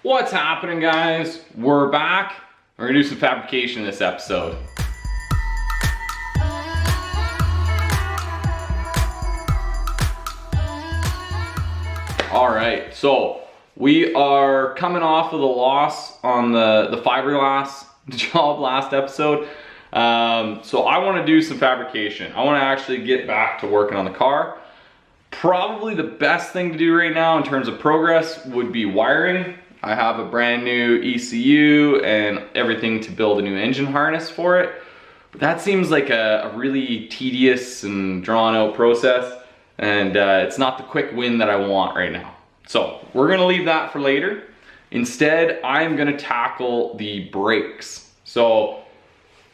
What's happening, guys? We're back. We're gonna do some fabrication in this episode. All right, so we are coming off of the loss on the fiberglass job last episode. So I want to do some fabrication. I want to actually get back to working on the car. Probably the best thing to do right now in terms of progress would be wiring. I have a brand new ECU and everything to build a new engine harness for it. But that seems like a really tedious and drawn out process, and it's not the quick win that I want right now. So we're gonna leave that for later. Instead, I'm gonna tackle the brakes. So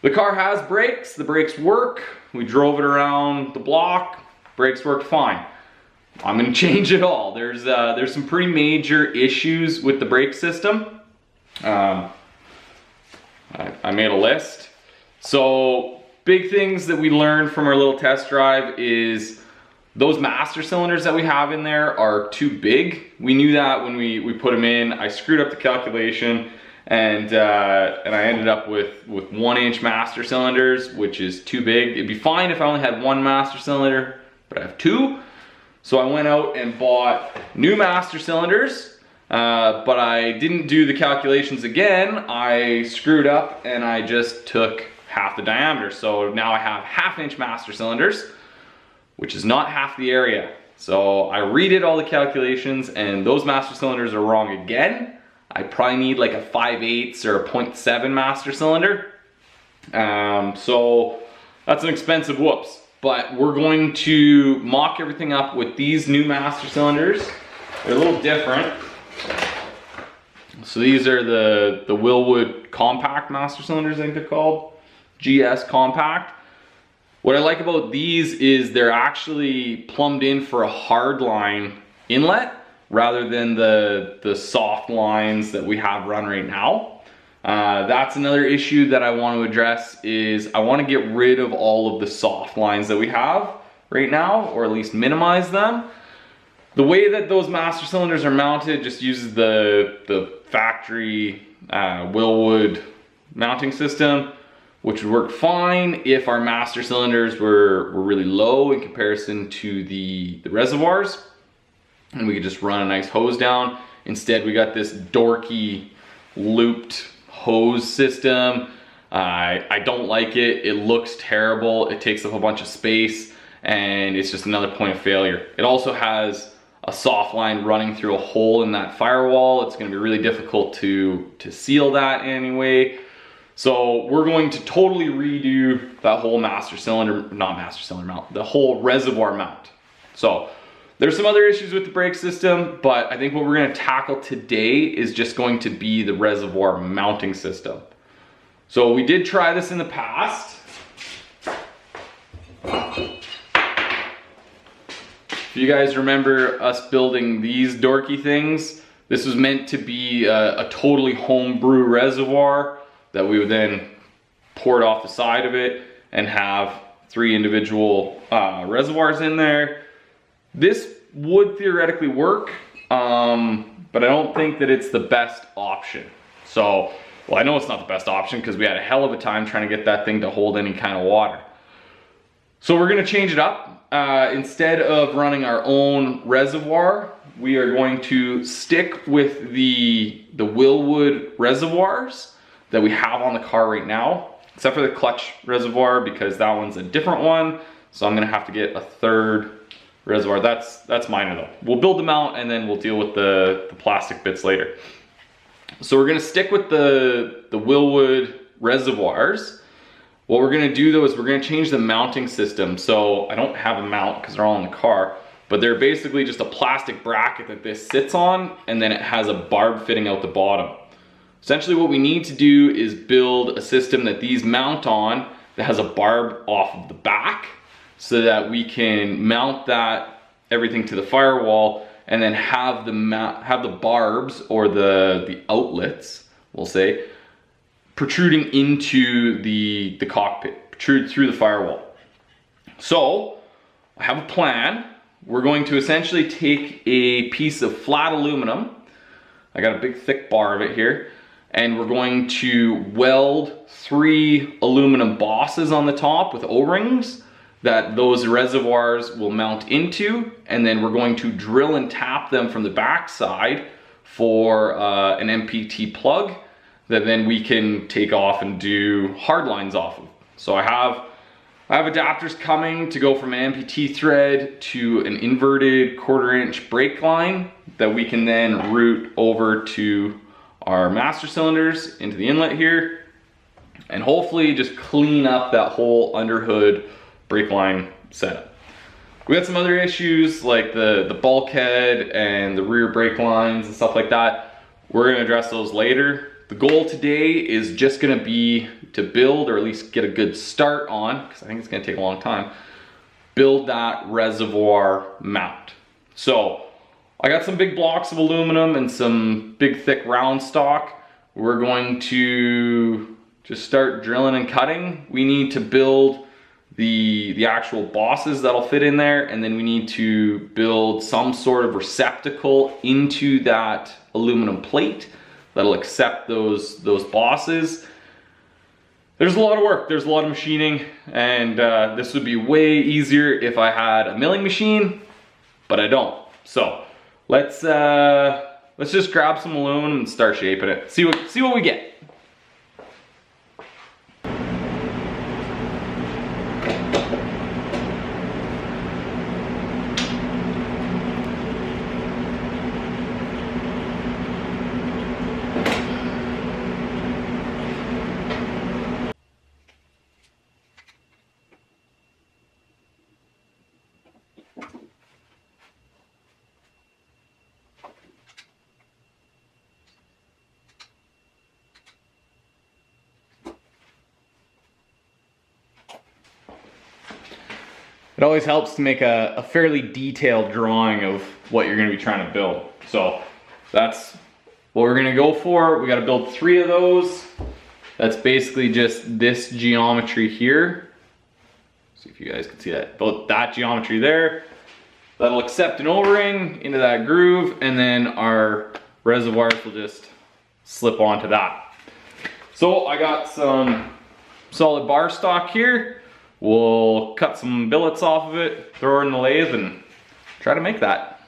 the car has brakes, the brakes work. We drove it around the block, brakes worked fine. I'm gonna change it all. There's some pretty major issues with the brake system. I made a list. So big things that we learned from our little test drive is those master cylinders that we have in there are too big. We knew that when we put them in. I screwed up the calculation and I ended up with 1-inch master cylinders, which is too big. It'd be fine if I only had one master cylinder, but I have two. So I went out and bought new master cylinders, but I didn't do the calculations again. I screwed up and I just took half the diameter. So now I have 1/2-inch master cylinders, which is not half the area. So I redid all the calculations and those master cylinders are wrong again. I probably need like a 5/8 or a 0.7 master cylinder. So that's an expensive whoops. But we're going to mock everything up with these new master cylinders. They're a little different. So these are the Wilwood compact master cylinders, I think they're called. GS compact. What I like about these is they're actually plumbed in for a hard line inlet rather than the soft lines that we have run right now. That's another issue that I want to address is I want to get rid of all of the soft lines that we have right now, or at least minimize them. The way that those master cylinders are mounted just uses the factory Wilwood mounting system, which would work fine if our master cylinders were really low in comparison to the reservoirs, and we could just run a nice hose down. Instead, we got this dorky looped hose system. I don't like it. It looks terrible. It takes up a bunch of space and it's just another point of failure. It also has a soft line running through a hole in that firewall. It's going to be really difficult to seal that anyway. So we're going to totally redo that whole master cylinder, not master cylinder mount, the whole reservoir mount. So there's some other issues with the brake system, but I think what we're going to tackle today is just going to be the reservoir mounting system. So we did try this in the past. If you guys remember us building these dorky things, this was meant to be a totally homebrew reservoir that we would then pour it off the side of it and have 3 individual reservoirs in there. This would theoretically work, but I don't think that it's the best option. So, well, I know it's not the best option because we had a hell of a time trying to get that thing to hold any kind of water. So we're gonna change it up. Instead of running our own reservoir, we are going to stick with the Wilwood reservoirs that we have on the car right now, except for the clutch reservoir because that one's a different one. So I'm gonna have to get a 3rd reservoir. That's minor though. We'll build them out and then we'll deal with the plastic bits later. So we're gonna stick with the Wilwood reservoirs. What we're gonna do though is we're gonna change the mounting system. So I don't have a mount because they're all in the car, but they're basically just a plastic bracket that this sits on, and then it has a barb fitting out the bottom. Essentially what we need to do is build a system that these mount on that has a barb off of the back, so that we can mount that everything to the firewall and then have the barbs or the outlets, we'll say, protruding into the cockpit, protrude through the firewall. So I have a plan. We're going to essentially take a piece of flat aluminum. I got a big thick bar of it here. And we're going to weld 3 aluminum bosses on the top with O-rings that those reservoirs will mount into. And then we're going to drill and tap them from the back side for an MPT plug that then we can take off and do hard lines off of. So I have adapters coming to go from an MPT thread to an inverted 1/4 inch brake line that we can then route over to our master cylinders into the inlet here, and hopefully just clean up that whole underhood brake line setup. We had some other issues like the bulkhead and the rear brake lines and stuff like that. We're gonna address those later. The goal today is just gonna be to build, or at least get a good start on, because I think it's gonna take a long time, build that reservoir mount. So I got some big blocks of aluminum and some big thick round stock. We're going to just start drilling and cutting. We need to build the actual bosses that'll fit in there, and then we need to build some sort of receptacle into that aluminum plate that'll accept those bosses. There's a lot of work, there's a lot of machining, and this would be way easier if I had a milling machine, but I don't. So let's just grab some aluminum and start shaping it. See what we get. It always helps to make a fairly detailed drawing of what you're gonna be trying to build. So that's what we're gonna go for. We gotta build 3 of those. That's basically just this geometry here. See if you guys can see that. Build that geometry there. That'll accept an O-ring into that groove, and then our reservoirs will just slip onto that. So I got some solid bar stock here. We'll cut some billets off of it, throw it in the lathe, and try to make that.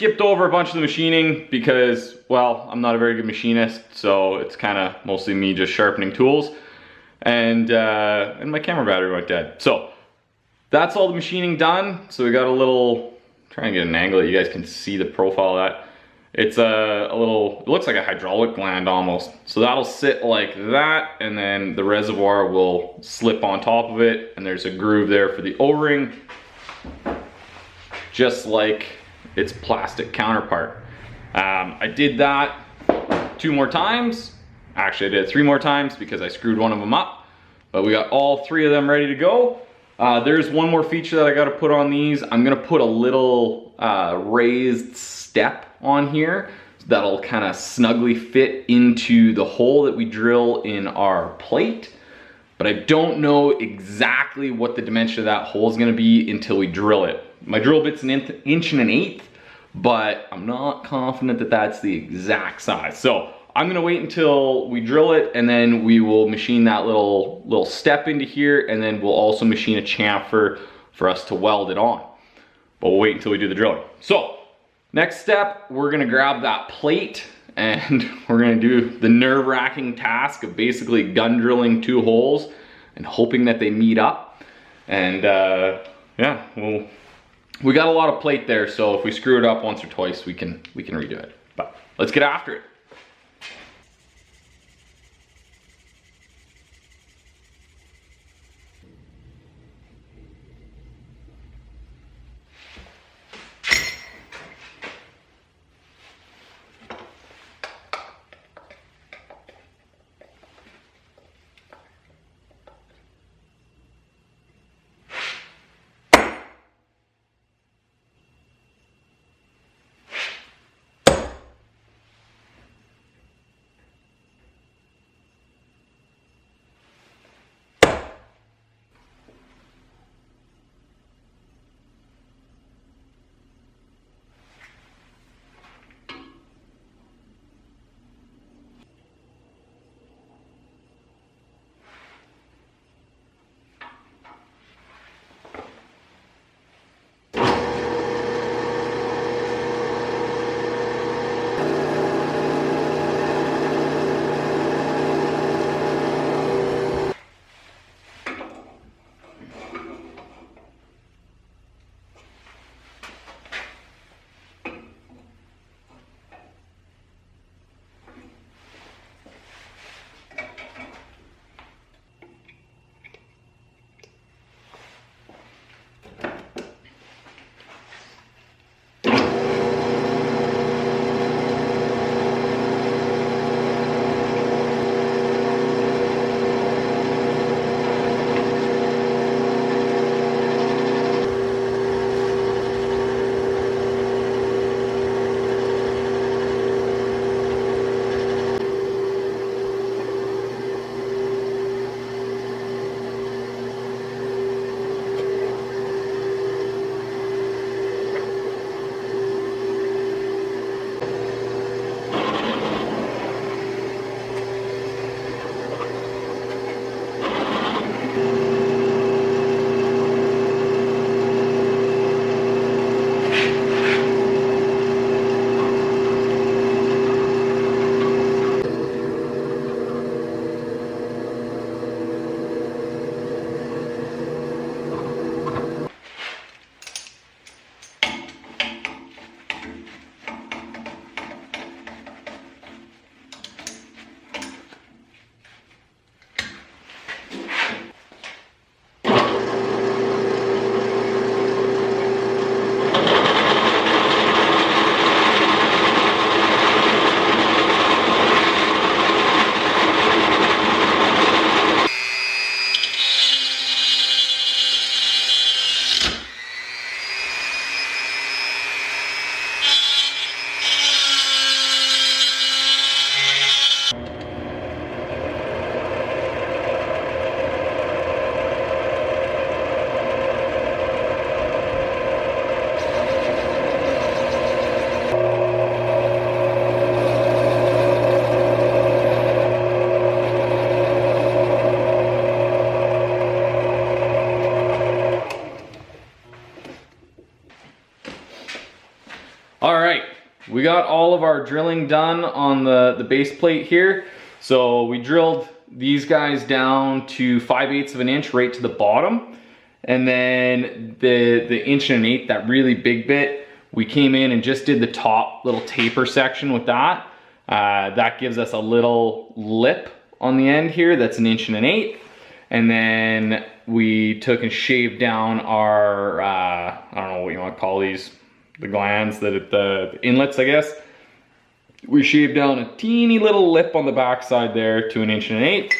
skipped over a bunch of the machining because, well, I'm not a very good machinist, so it's kind of mostly me just sharpening tools. And my camera battery went dead. So that's all the machining done. So we got a little, trying to get an angle that you guys can see the profile of that. It's a little, it looks like a hydraulic gland almost. So that'll sit like that, and then the reservoir will slip on top of it, and there's a groove there for the O-ring, just like its plastic counterpart. I did that 2 more times. Actually, I did it 3 more times because I screwed one of them up, but we got all 3 of them ready to go. There's one more feature that I got to put on these. I'm gonna put a little raised step on here that'll kind of snugly fit into the hole that we drill in our plate, but I don't know exactly what the dimension of that hole is gonna be until we drill it. My drill bit's 1 inch and 1/8, but I'm not confident that that's the exact size. So I'm gonna wait until we drill it, and then we will machine that little step into here, and then we'll also machine a chamfer for us to weld it on. But we'll wait until we do the drilling. So next step, we're gonna grab that plate, and we're gonna do the nerve-wracking task of basically gun drilling 2 holes and hoping that they meet up. And yeah, we got a lot of plate there, so if we screw it up once or twice, we can redo it. But let's get after it. All right, we got all of our drilling done on the base plate here. So we drilled these guys down to 5/8 of an inch right to the bottom. And then the 1 1/8 inch, that really big bit, We came in and just did the top little taper section with that. That gives us a little lip on the end here that's 1.125 inches. And then we took and shaved down our, I don't know what you want to call these, the glands, the inlets, I guess. We shaved down a teeny little lip on the back side there to 1.125 inches.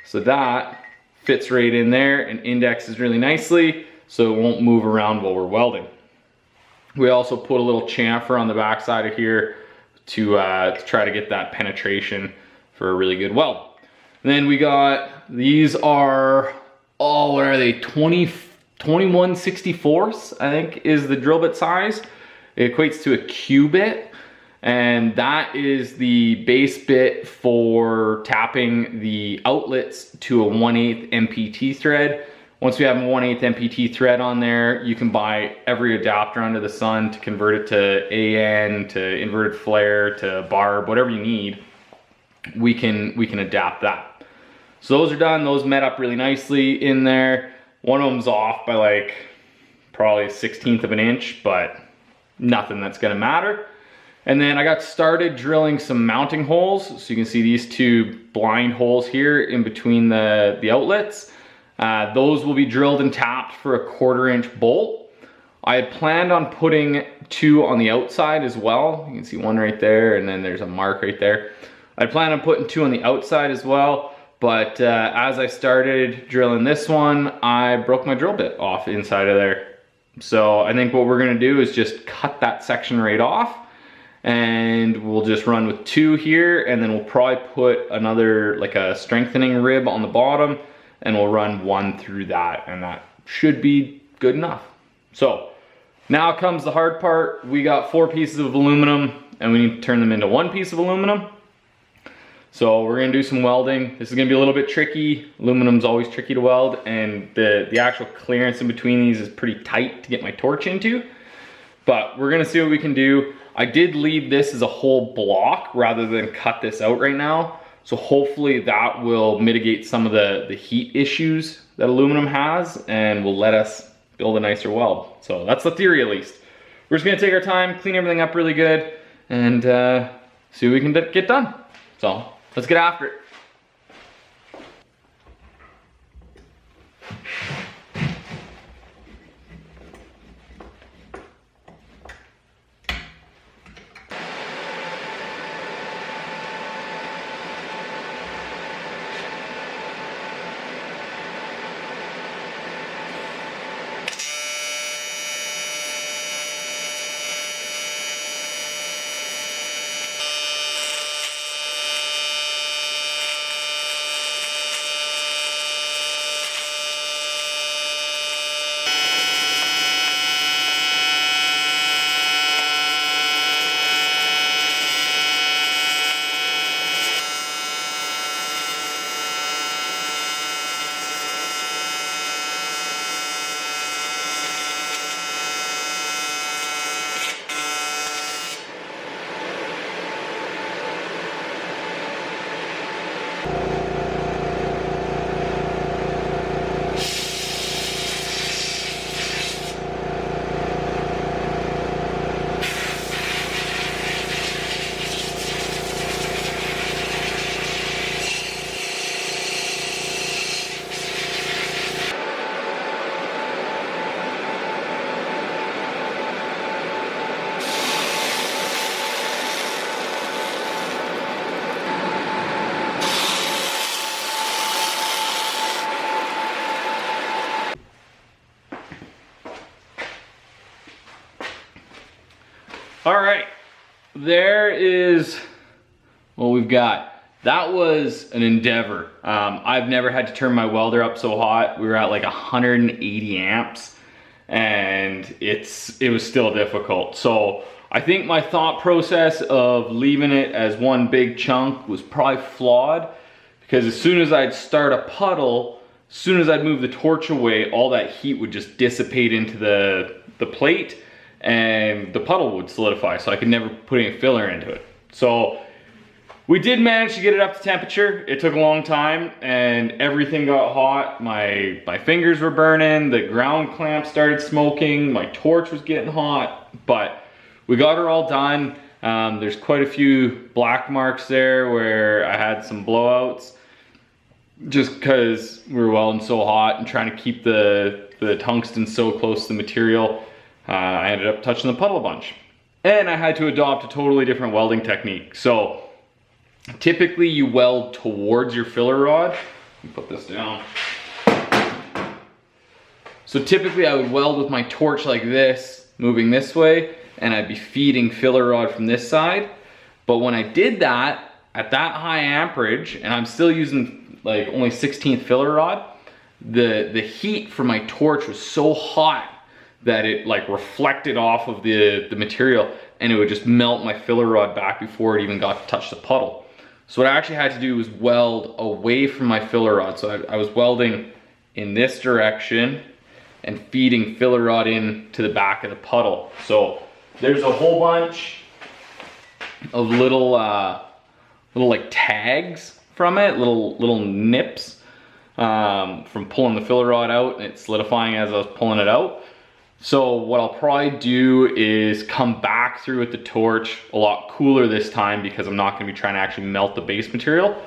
So that fits right in there and indexes really nicely so it won't move around while we're welding. We also put a little chamfer on the back side of here to try to get that penetration for a really good weld. And then we got, these are, oh, what are they, 21/64, I think is the drill bit size. It equates to a Q bit, and that is the base bit for tapping the outlets to a 1/8 MPT thread. Once we have a 1/8 MPT thread on there, you can buy every adapter under the sun to convert it to AN, to inverted flare, to barb, whatever you need. We can adapt that. So those are done. Those met up really nicely in there. One of them's off by like probably 1/16 of an inch, but nothing that's gonna matter. And then I got started drilling some mounting holes. So you can see these two blind holes here in between the outlets. Those will be drilled and tapped for a 1/4 inch bolt. I had planned on putting 2 on the outside as well. You can see one right there, and then there's a mark right there. I planned on putting 2 on the outside as well. But as I started drilling this one, I broke my drill bit off inside of there. So I think what we're gonna do is just cut that section right off, and we'll just run with 2 here, and then we'll probably put another, like a strengthening rib on the bottom, and we'll run 1 through that, and that should be good enough. So now comes the hard part. We got 4 pieces of aluminum, and we need to turn them into 1 piece of aluminum. So we're gonna do some welding. This is gonna be a little bit tricky. Aluminum's always tricky to weld, and the actual clearance in between these is pretty tight to get my torch into. But we're gonna see what we can do. I did leave this as a whole block rather than cut this out right now. So hopefully that will mitigate some of the heat issues that aluminum has and will let us build a nicer weld. So that's the theory at least. We're just gonna take our time, clean everything up really good, and see what we can get done. So let's get after it. All right, there is what we've got. That was an endeavor. I've never had to turn my welder up so hot. We were at like 180 amps and it was still difficult. So I think my thought process of leaving it as one big chunk was probably flawed, because as soon as I'd start a puddle, as soon as I'd move the torch away, all that heat would just dissipate into the plate and the puddle would solidify, so I could never put any filler into it. So we did manage to get it up to temperature. It took a long time and everything got hot. My fingers were burning, the ground clamp started smoking, my torch was getting hot, but we got her all done. There's quite a few black marks there where I had some blowouts just because we were welding so hot and trying to keep the tungsten so close to the material. I ended up touching the puddle a bunch. And I had to adopt a totally different welding technique. So typically you weld towards your filler rod. Let me put this down. So typically I would weld with my torch like this, moving this way, and I'd be feeding filler rod from this side. But when I did that, at that high amperage, and I'm still using like only 16th filler rod, the heat from my torch was so hot that it like reflected off of the material, and it would just melt my filler rod back before it even got to touch the puddle. So what I actually had to do was weld away from my filler rod. So I was welding in this direction and feeding filler rod in to the back of the puddle. So there's a whole bunch of little like tags from it, little nips from pulling the filler rod out and it solidifying as I was pulling it out. So what I'll probably do is come back through with the torch a lot cooler this time because I'm not gonna be trying to actually melt the base material.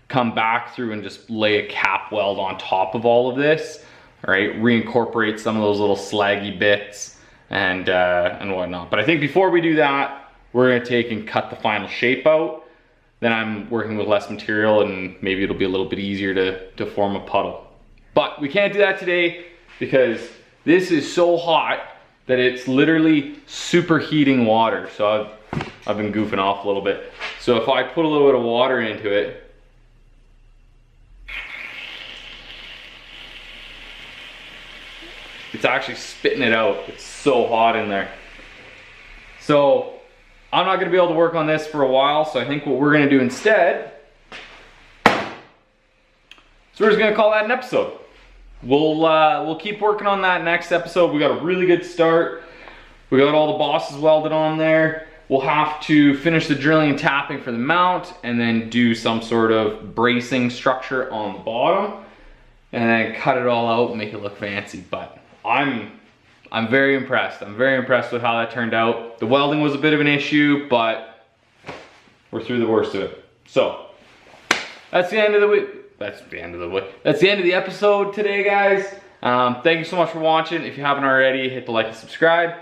Come back through and just lay a cap weld on top of all of this, all right? Reincorporate some of those little slaggy bits and whatnot. But I think before we do that, we're gonna take and cut the final shape out. Then I'm working with less material and maybe it'll be a little bit easier to form a puddle. But we can't do that today because this is so hot that it's literally superheating water. So I've been goofing off a little bit. So if I put a little bit of water into it, it's actually spitting it out. It's so hot in there. So I'm not gonna be able to work on this for a while. So I think what we're gonna do instead, so we're just gonna call that an episode. We'll keep working on that next episode. We got a really good start. We got all the bosses welded on there. We'll have to finish the drilling and tapping for the mount and then do some sort of bracing structure on the bottom and then cut it all out and make it look fancy. But I'm very impressed. I'm very impressed with how that turned out. The welding was a bit of an issue, but we're through the worst of it. So that's the end of the week. That's the end of the episode today, guys. Thank you so much for watching. If you haven't already, hit the like and subscribe.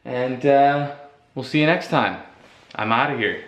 And we'll see you next time. I'm out of here.